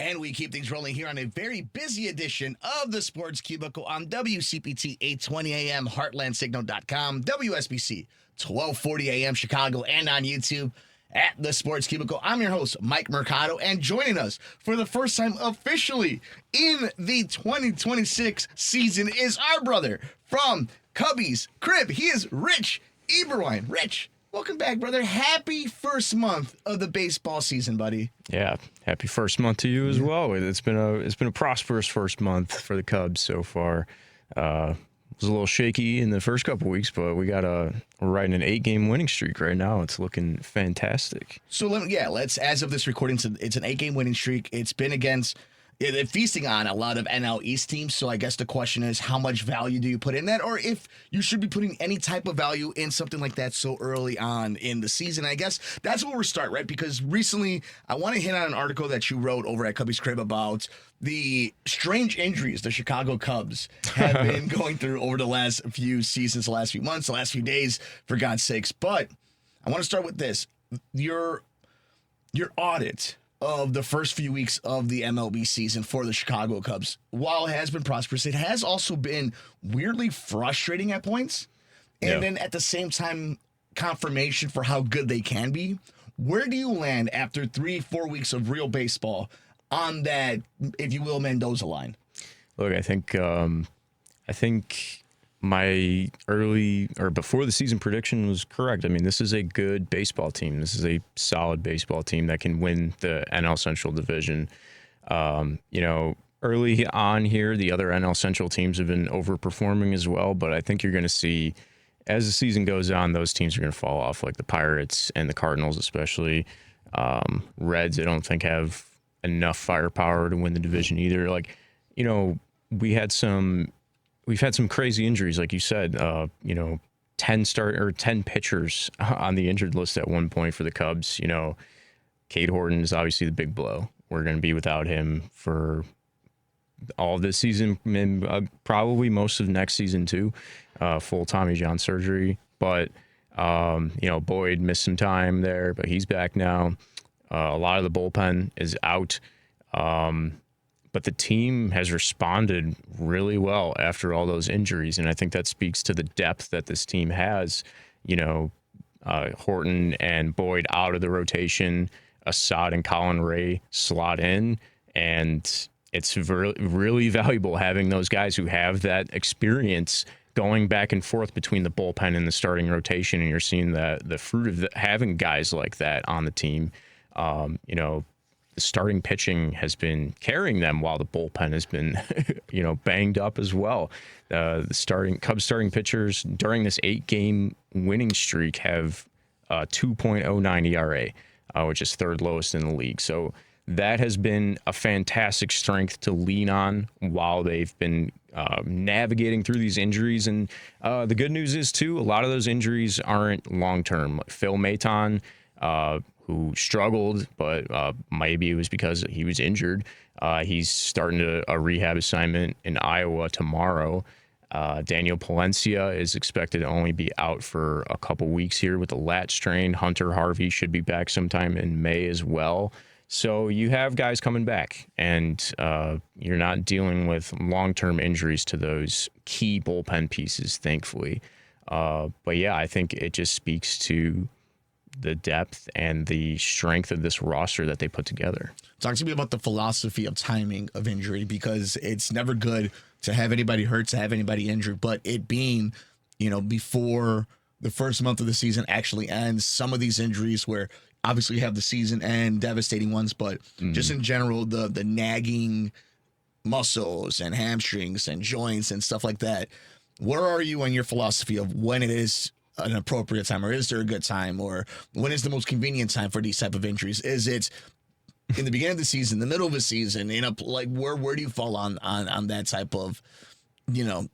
And we keep things rolling here on a very busy edition of the Sports Cubicle on WCPT 820 AM, heartlandsignal.com, WSBC 1240 AM Chicago, and on YouTube at the Sports Cubicle. I'm your host, Mike Mercado, and joining us for the first time officially in the 2026 season is our brother from Cubby's Crib. He is Rich Eberwein. Rich, welcome back, brother. Happy first month of the baseball season, buddy. Yeah, happy first month to you as well. It's been a prosperous first month for the Cubs so far. It was a little shaky in the first couple weeks, but we're riding an 8-game winning streak right now. It's looking fantastic. So let's as of this recording, it's an 8-game winning streak. It's been feasting on a lot of NL East teams. So I guess the question is, how much value do you put in that? Or if you should be putting any type of value in something like that so early on in the season. I guess that's where we'll start, right? Because recently I want to hit on an article that you wrote over at Cubby's Crib about the strange injuries the Chicago Cubs have been going through over the last few seasons, the last few months, the last few days, for God's sakes. But I want to start with this. Your audit of the first few weeks of the MLB season for the Chicago Cubs, while it has been prosperous, it has also been weirdly frustrating at points. And then at the same time, confirmation for how good they can be. Where do you land after 3-4 weeks of real baseball on that, if you will, Mendoza line? Look, I think my early or before the season prediction was correct. I mean, this is a good baseball team. This is a solid baseball team that can win the NL Central Division. Early on here, the other NL Central teams have been overperforming as well, but I think you're going to see, as the season goes on, those teams are going to fall off, like the Pirates and the Cardinals especially. Reds, I don't think, have enough firepower to win the division either. We've had some crazy injuries, like you said. 10 pitchers on the injured list at one point for the Cubs. Cade Horton is obviously the big blow. We're going to be without him for all of this season, and probably most of next season too. Full Tommy John surgery, but Boyd missed some time there, but he's back now. A lot of the bullpen is out. But the team has responded really well after all those injuries, and I think that speaks to the depth that this team has. Horton and Boyd out of the rotation, Assad and Colin Ray slot in, and it's really valuable having those guys who have that experience going back and forth between the bullpen and the starting rotation, and you're seeing the fruit of having guys like that on the team. The starting pitching has been carrying them while the bullpen has been, banged up as well. The Cubs starting pitchers during this 8-game winning streak have 2.09 ERA, which is third lowest in the league. So that has been a fantastic strength to lean on while they've been navigating through these injuries. And the good news is, too, a lot of those injuries aren't long-term. Phil Maton, who struggled, but maybe it was because he was injured. He's starting a rehab assignment in Iowa tomorrow. Daniel Palencia is expected to only be out for a couple weeks here with a lat strain. Hunter Harvey should be back sometime in May as well. So you have guys coming back, and you're not dealing with long-term injuries to those key bullpen pieces, thankfully. But yeah, I think it just speaks to the depth and the strength of this roster that they put together. Talk to me about the philosophy of timing of injury, because it's never good to have anybody hurt, to have anybody injured, but it being, before the first month of the season actually ends, some of these injuries where obviously you have the season end devastating ones, but just in general, the nagging muscles and hamstrings and joints and stuff like that. Where are you on your philosophy of when it is an appropriate time, or is there a good time, or when is the most convenient time for these type of injuries? Is it in the beginning of the season, the middle of the season, where do you fall on that type of,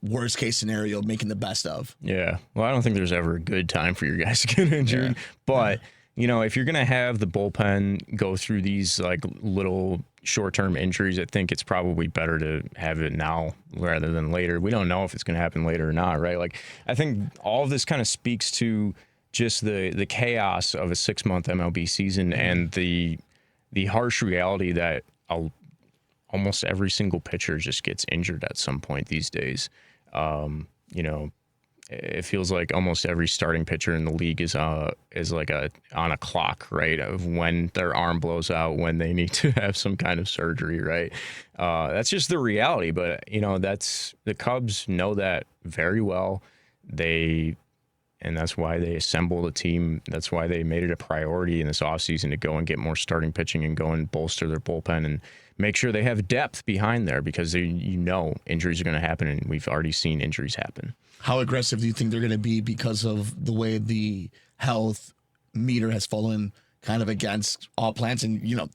worst case scenario, making the best of? Yeah. Well, I don't think there's ever a good time for your guys to get injured, but if you're going to have the bullpen go through these little short-term injuries, I think it's probably better to have it now rather than later. We don't know if it's going to happen later or not, right? I think all of this kind of speaks to just the chaos of a 6-month MLB season and the harsh reality that almost every single pitcher just gets injured at some point these days. You know, it feels like almost every starting pitcher in the league is like on a clock, right? Of when their arm blows out, when they need to have some kind of surgery, right? That's just the reality. But you know, that's the Cubs know that very well. And that's why they assembled a team. That's why they made it a priority in this offseason to go and get more starting pitching and go and bolster their bullpen and make sure they have depth behind there, because you know injuries are going to happen, and we've already seen injuries happen. How aggressive do you think they're going to be because of the way the health meter has fallen kind of against all plants? And you know,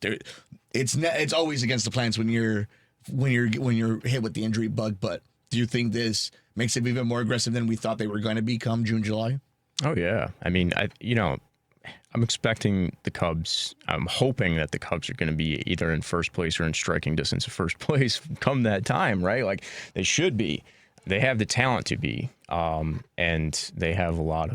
it's always against the plants when you're hit with the injury bug. But do you think this makes it even more aggressive than we thought they were going to be come June, July? Oh yeah, I mean, I'm expecting the Cubs. I'm hoping that the Cubs are going to be either in first place or in striking distance of first place come that time, right? Like they should be. They have the talent to be, and they have all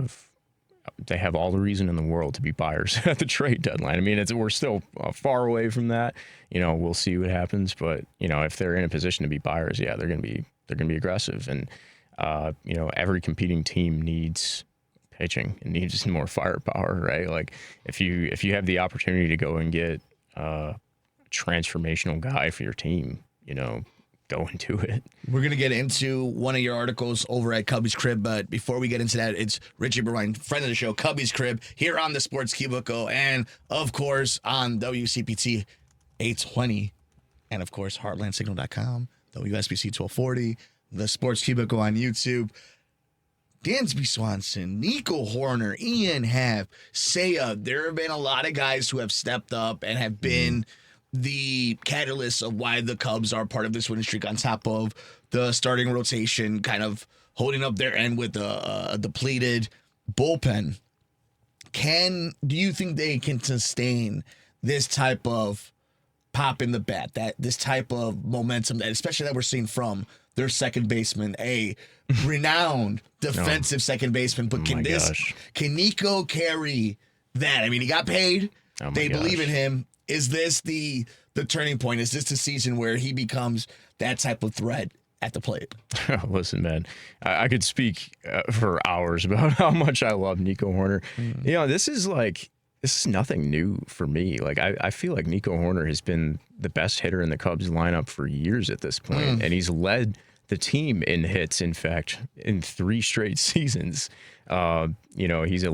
the reason in the world to be buyers at the trade deadline. I mean, we're still far away from that. You know, we'll see what happens, but you know, if they're in a position to be buyers, yeah, they're going to be aggressive, and you know, every competing team needs pitching and needs more firepower, right? Like if you have the opportunity to go and get a transformational guy for your team, you know, go into it. We're going to get into one of your articles over at Cubby's Crib, but before we get into that, it's Rich Eberwein, friend of the show, Cubby's Crib, here on the Sports Cubicle, and of course on WCPT 820, and of course HeartlandSignal.com, WSBC 1240, the Sports Cubicle on YouTube. Dansby Swanson, Nico Horner, Ian Happ, Seiya. There have been a lot of guys who have stepped up and have been the catalyst of why the Cubs are part of this winning streak, on top of the starting rotation kind of holding up their end with a depleted bullpen. Do you think they can sustain this type of pop in the bat, this type of momentum, that especially that we're seeing from their second baseman, a renowned defensive second baseman? But can Nico carry that? I mean, he got paid. They believe in him. Is this the turning point? Is this the season where he becomes that type of threat at the plate? Listen, man, I could speak for hours about how much I love Nico Horner. You know, this is nothing new for me. Like, I feel like Nico Horner has been the best hitter in the Cubs lineup for years at this point, and he's led the team in hits, in fact, in 3 straight seasons. You know, he's an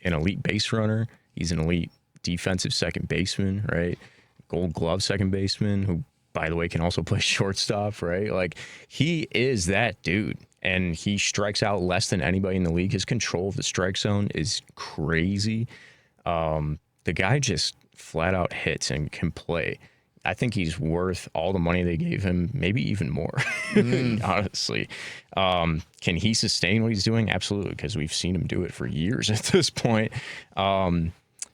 elite base runner. He's an elite defensive second baseman, right? Gold Glove second baseman, who, by the way, can also play shortstop, right? Like, he is that dude, and he strikes out less than anybody in the league. His control of the strike zone is crazy. The guy just flat out hits and can play. I think he's worth all the money they gave him, maybe even more, honestly. Can he sustain what he's doing? Absolutely, because we've seen him do it for years at this point.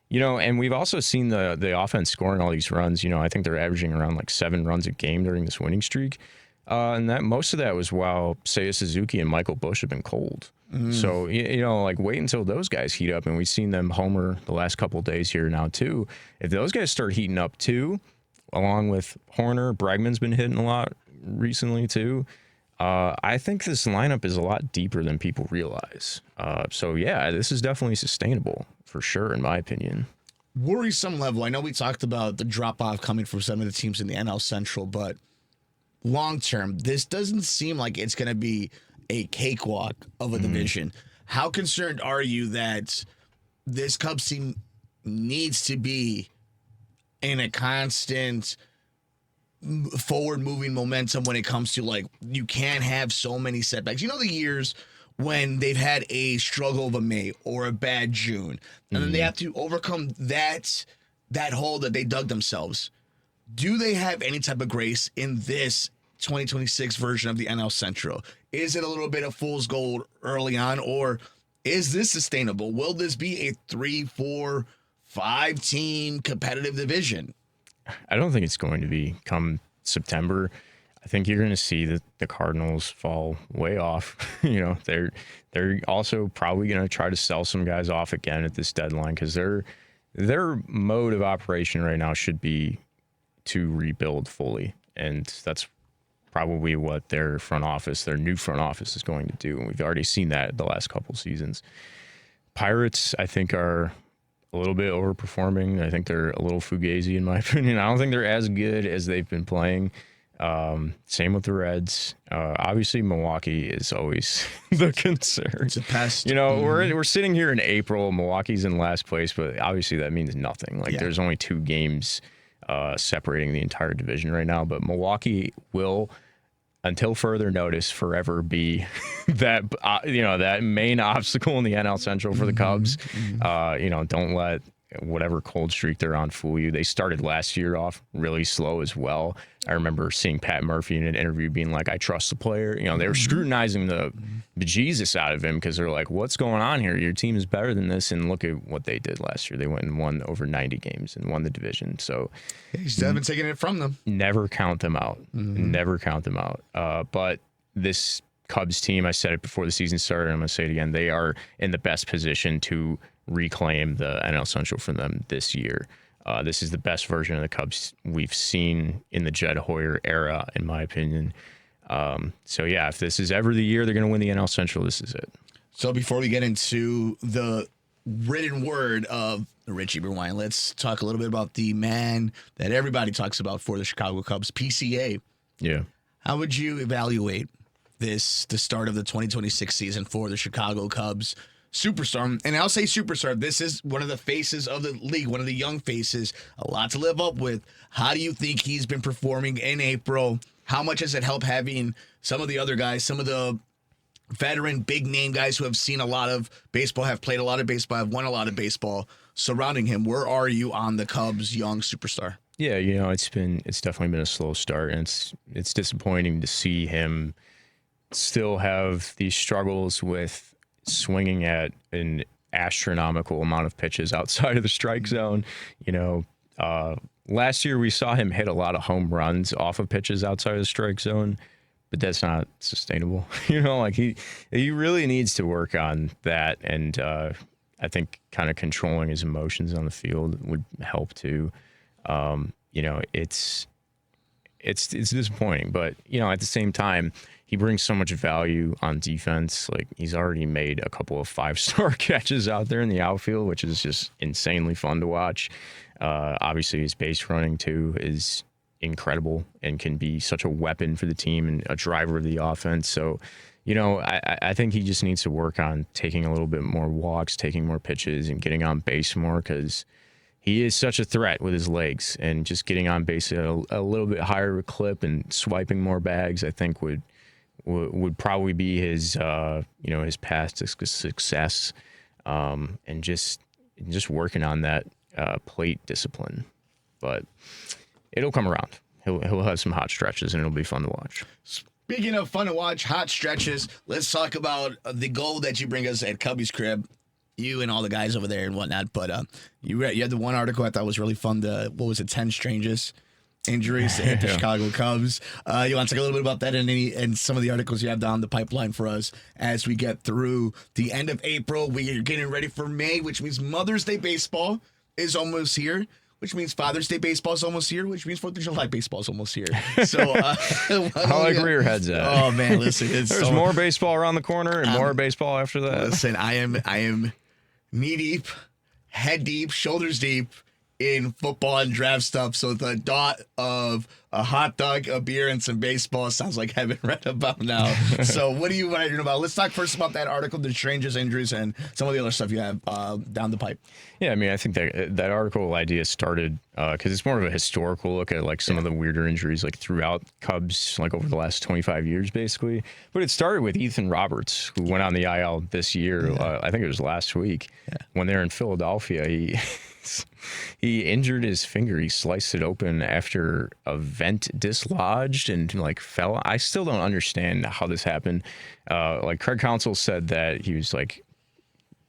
You know, and we've also seen the offense scoring all these runs. You know, I think they're averaging around like 7 runs a game during this winning streak. And that most of that was while Seiya Suzuki and Michael Busch have been cold. So, you know, like, wait until those guys heat up. And we've seen them homer the last couple of days here now, too. If those guys start heating up, too, along with Horner, Bregman's been hitting a lot recently, too. I think this lineup is a lot deeper than people realize. So, yeah, this is definitely sustainable, for sure, in my opinion. Worrisome level. I know we talked about the drop-off coming from some of the teams in the NL Central, but long-term, this doesn't seem like it's going to be a cakewalk of a division. How concerned are you that this Cubs team needs to be in a constant forward-moving momentum when it comes to, like, you can't have so many setbacks? You know, the years when they've had a struggle of a May or a bad June, and then they have to overcome that hole that they dug themselves. Do they have any type of grace in this 2026 version of the NL Central? Is it a little bit of fool's gold early on, or is this sustainable? Will this be a 3, 4, 5 team competitive division? I don't think it's going to be come September. I think you're going to see that the Cardinals fall way off. You know, they're also probably going to try to sell some guys off again at this deadline, because their mode of operation right now should be to rebuild fully. and that's probably what their new front office is going to do. And we've already seen that the last couple seasons. Pirates, I think, are a little bit overperforming. I think they're a little fugazi in my opinion. I don't think they're as good as they've been playing. Same with the Reds. Obviously Milwaukee is always the concern. It's a pest. We're sitting here in April. Milwaukee's in last place, but obviously that means nothing. There's only 2 games separating the entire division right now, but Milwaukee will, until further notice, forever be that main obstacle in the NL Central for the Cubs. Don't let whatever cold streak they're on fool you. They started last year off really slow as well. I remember seeing Pat Murphy in an interview being like, I trust the player. They were scrutinizing the bejesus out of him because they're like, what's going on here? Your team is better than this. And look at what they did last year. They went and won over 90 games and won the division. So you still haven't taken it from them. Never count them out. Never count them out. But this Cubs team, I said it before the season started, I'm going to say it again, they are in the best position to reclaim the NL Central from them this year. This is the best version of the Cubs we've seen in the Jed Hoyer era, in my opinion. If this is ever the year they're going to win the NL Central, this is it. So before we get into the written word of Rich Eberwein, let's talk a little bit about the man that everybody talks about for the Chicago Cubs, PCA. Yeah. How would you evaluate the start of the 2026 season for the Chicago Cubs? Superstar, and I'll say superstar, this is one of the faces of the league, one of the young faces, a lot to live up with. How do you think he's been performing in April? How much has it helped having some of the other guys, some of the veteran big name guys who have seen a lot of baseball, have played a lot of baseball, have won a lot of baseball surrounding him? Where are you on the Cubs young superstar? Yeah, it's definitely been a slow start, and it's disappointing to see him still have these struggles with swinging at an astronomical amount of pitches outside of the strike zone. Last year we saw him hit a lot of home runs off of pitches outside of the strike zone, but that's not sustainable. He really needs to work on that, and I think kind of controlling his emotions on the field would help too. It's disappointing, but at the same time, he brings so much value on defense. He's already made a couple of 5-star catches out there in the outfield, which is just insanely fun to watch. Obviously, his base running too is incredible and can be such a weapon for the team and a driver of the offense. So, I think he just needs to work on taking a little bit more walks, taking more pitches, and getting on base more, because he is such a threat with his legs, and just getting on base at a little bit higher clip and swiping more bags, I think would probably be his his path to success, and just working on that plate discipline. But it'll come around. He'll have some hot stretches, and it'll be fun to watch. Speaking of fun to watch, hot stretches, let's talk about the goal that you bring us at Cubby's Crib. You and all the guys over there and whatnot, but you had the one article I thought was really fun. 10 strangest injuries at the Chicago Cubs. You want to talk a little bit about that and some of the articles you have down the pipeline for us as we get through the end of April. We are getting ready for May, which means Mother's Day baseball is almost here, which means Father's Day baseball is almost here, which means 4th of July baseball is almost here. So I like where your head's at. Oh man, listen, there's more baseball around the corner and more baseball after that. Listen, I am knee deep, head deep, shoulders deep in football and draft stuff. So the thought of a hot dog, a beer, and some baseball sounds like heaven right about now. So what do you want to hear about? Let's talk first about that article, the strangest injuries, and some of the other stuff you have down the pipe. Yeah, I mean, I think that article idea started because it's more of a historical look at some of the weirder injuries throughout Cubs over the last 25 years, basically. But it started with Ethan Roberts, who went on the IL this year. I think it was last week when they were in Philadelphia. He injured his finger. He sliced it open after a vent dislodged and fell. I still don't understand how this happened. Craig Counsell said that he was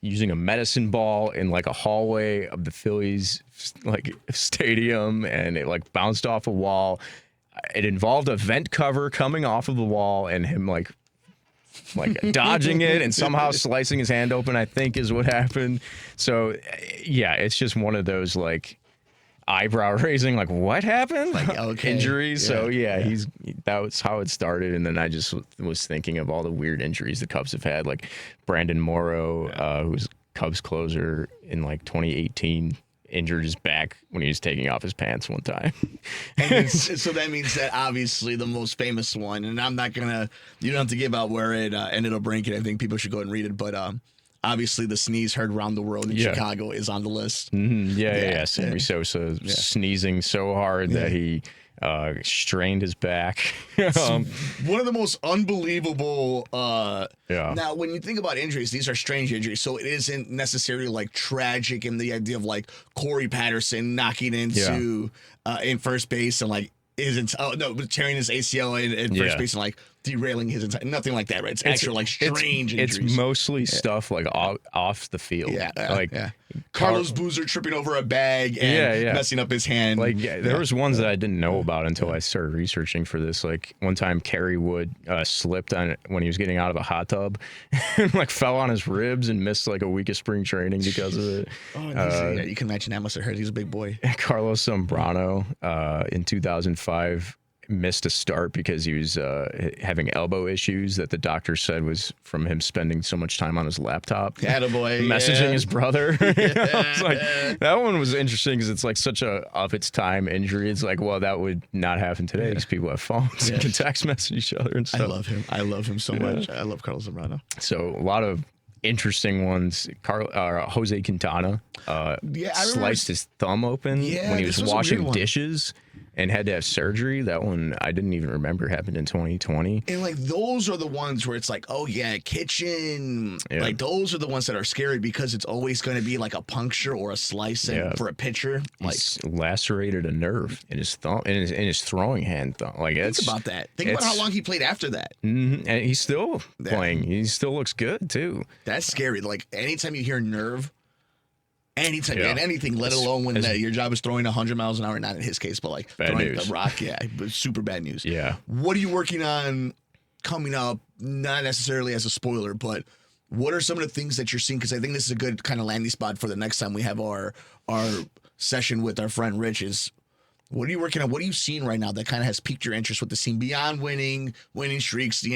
using a medicine ball in a hallway of the Phillies stadium, and it bounced off a wall. It involved a vent cover coming off of the wall and him dodging it and somehow slicing his hand open, I think is what happened. So yeah, it's just one of those eyebrow raising, like what happened? Like, okay. Injuries. So Yeah. that was how it started. And then I just was thinking of all the weird injuries the Cubs have had, like Brandon Morrow, who was Cubs closer in like 2018. Injured his back when he was taking off his pants one time. And so that means that obviously the most famous one, and I'm not gonna, you don't have to give out where it ended up ranking. I think people should go and read it, but obviously the sneeze heard around the world in Chicago is on the list. Yeah. Sammy Sosa sneezing so hard that he strained his back. One of the most unbelievable. Yeah. Now, when you think about injuries, these are strange injuries, so it isn't necessarily like tragic in the idea of like Corey Patterson knocking into in first base and like tearing his ACL in first base and like derailing his entire, nothing like that, right? It's actual like strange injuries. It's mostly stuff like off the field. Carlos Boozer tripping over a bag and messing up his hand. Like there was ones that I didn't know about until I started researching for this. Like one time Kerry Wood slipped on it when he was getting out of a hot tub and like fell on his ribs and missed like a week of spring training because of it. You can imagine that must have hurt. He's a big boy. Carlos Zambrano in 2005 missed a start because he was having elbow issues that the doctor said was from him spending so much time on his laptop. Attaboy, messaging his brother. I was like, that one was interesting because it's like such a of its time injury. It's like, well, that would not happen today because people have phones and can text message each other and stuff. I love him so much. I love Carlos Zambrano. So a lot of interesting ones. Jose Quintana sliced his thumb open when he was washing dishes and had to have surgery. That one I didn't even remember happened in 2020. And like those are the ones where it's like, oh yeah, kitchen. Like those are the ones that are scary because it's always going to be like a puncture or a slice for a pitcher. Like lacerated a nerve in his thumb, in his throwing hand. Like think about that. Think about how long he played after that. And he's still playing. He still looks good too. That's scary. Like anytime you hear nerve. Anytime, and anything, let alone when your job is throwing 100 miles an hour, not in his case, but like bad throwing news. a rock, but super bad news. Yeah. What are you working on coming up? Not necessarily as a spoiler, but what are some of the things that you're seeing? Because I think this is a good kind of landing spot for the next time we have our session with our friend Rich. Is what are you working on? What are you seeing right now that kind of has piqued your interest with the scene beyond winning streaks,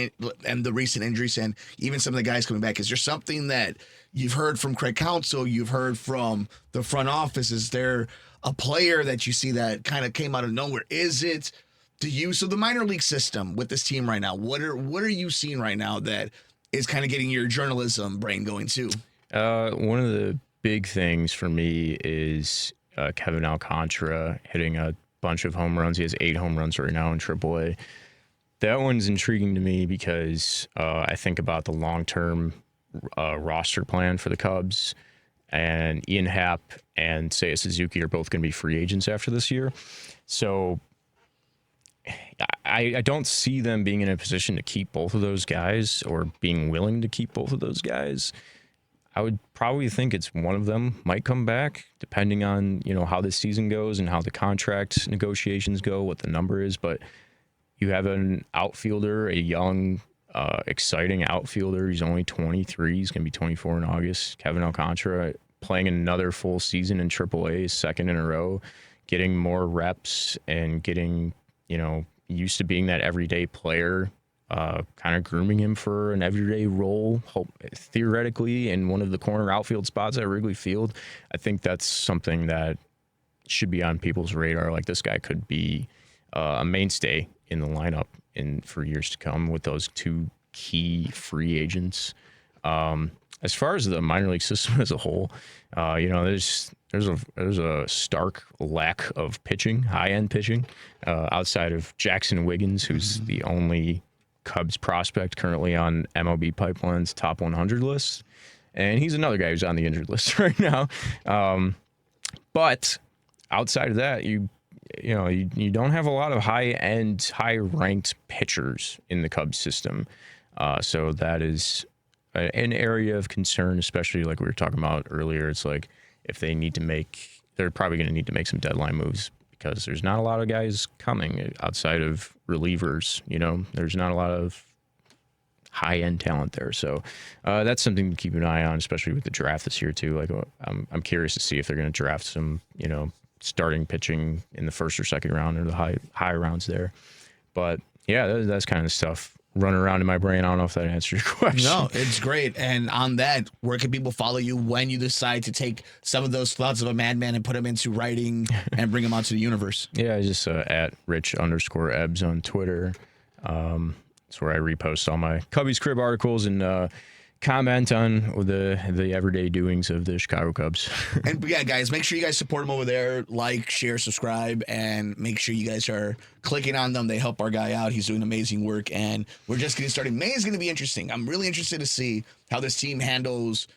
and the recent injuries, and even some of the guys coming back? Is there something that you've heard from Craig Counsell, you've heard from the front office? Is there a player that you see that kind of came out of nowhere? Is it the use of the minor league system with this team right now? What are you seeing right now that is kind of getting your journalism brain going too? One of the big things for me is Kevin Alcantara hitting a bunch of home runs. He has 8 home runs right now in AAA. That one's intriguing to me because I think about the long-term roster plan for the Cubs, and Ian Happ and Seiya Suzuki are both going to be free agents after this year. So I don't see them being in a position to keep both of those guys or being willing to keep both of those guys. I would probably think it's one of them might come back, depending on how this season goes and how the contract negotiations go, what the number is. But you have an outfielder, a young, exciting outfielder. He's only 23. He's going to be 24 in August. Kevin Alcantara playing another full season in AAA, second in a row, getting more reps and getting used to being that everyday player. Kind of grooming him for an everyday role, theoretically, in one of the corner outfield spots at Wrigley Field. I think that's something that should be on people's radar. Like, this guy could be a mainstay in the lineup for years to come with those 2 key free agents. As far as the minor league system as a whole, there's a stark lack of pitching, high-end pitching, outside of Jackson Wiggins, who's the only Cubs prospect currently on MLB Pipeline's top 100 list, and he's another guy who's on the injured list right now. But outside of that, you don't have a lot of high-end, high-ranked pitchers in the Cubs system. So that is an area of concern, especially like we were talking about earlier. It's like if they're probably going to need to make some deadline moves, because there's not a lot of guys coming outside of relievers. There's not a lot of high-end talent there. So that's something to keep an eye on, especially with the draft this year too. Like, I'm curious to see if they're going to draft some, starting pitching in the first or second round or the high rounds there. But yeah, that's kind of stuff running around in my brain. I don't know if that answered your question. No, it's great. And on that, where can people follow you when you decide to take some of those thoughts of a madman and put them into writing and bring them out to the universe? Yeah, just at Rich_Ebs on Twitter. It's where I repost all my Cubbies Crib articles and comment on the everyday doings of the Chicago Cubs. And yeah, guys, make sure you guys support them over there. Like, share, subscribe, and make sure you guys are clicking on them. They help our guy out. He's doing amazing work, and we're just getting started. May is going to be interesting. I'm really interested to see how this team handles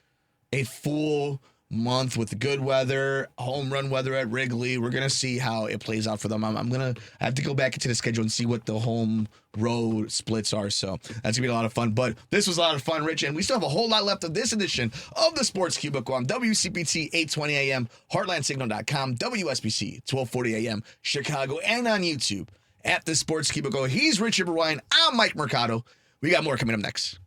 a full month with the good weather, home run weather at Wrigley. We're going to see how it plays out for them. I have to go back into the schedule and see what the home road splits are. So that's going to be a lot of fun. But this was a lot of fun, Rich, and we still have a whole lot left of this edition of the Sports Cubicle on WCPT 820 AM, HeartlandSignal.com, WSBC 1240 AM, Chicago, and on YouTube at the Sports Cubicle. He's Rich Eberwein. I'm Mike Mercado. We got more coming up next.